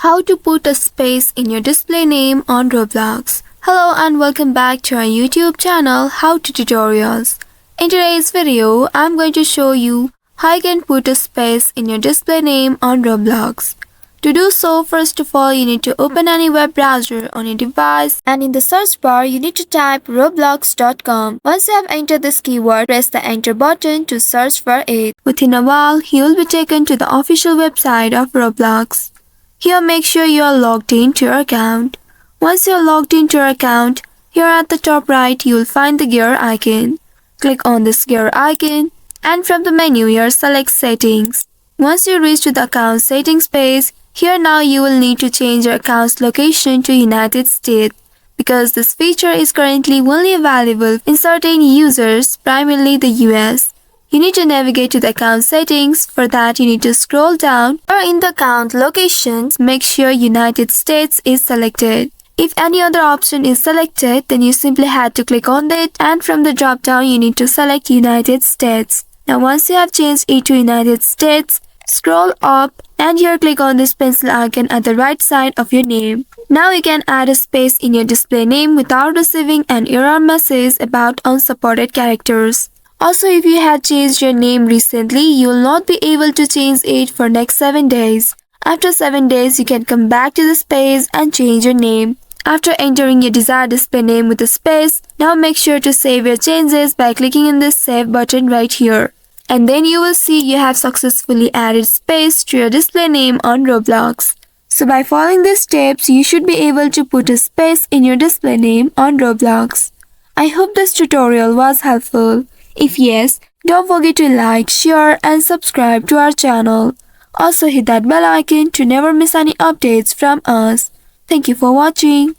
How to put a space in your display name on Roblox. Hello and welcome back to our YouTube channel How to Tutorials. In today's video, I'm going to show you how you can put a space in your display name on Roblox. To do so, first of all, you need to open any web browser on your device, and in the search bar, you need to type roblox.com. Once you have entered this keyword, press the enter button to search for it. Within a while, you will be taken to the official website of Roblox. Here, make sure you are logged into your account. Once you are logged into your account, here at the top right, you will find the gear icon. Click on this gear icon, and from the menu, here select settings. Once you reach to the account settings page, here now you will need to change your account's location to United States because this feature is currently only available in certain users, primarily the US. You need to navigate to the account settings. For that, you need to scroll down or in the account locations, make sure United States is selected. If any other option is selected, then you simply have to click on it, and from the drop down you need to select United States. Now once you have changed it to United States, scroll up and here click on this pencil icon at the right side of your name. Now you can add a space in your display name without receiving an error message about unsupported characters. Also, if you have changed your name recently, you will not be able to change it for next 7 days. After 7 days, you can come back to this page and change your name. After entering your desired display name with a space, now make sure to save your changes by clicking on this save button right here. And then you will see you have successfully added space to your display name on Roblox. So by following these steps, you should be able to put a space in your display name on Roblox. I hope this tutorial was helpful. If yes, don't forget to like, share and subscribe to our channel. Also hit that bell icon to never miss any updates from us. Thank you for watching.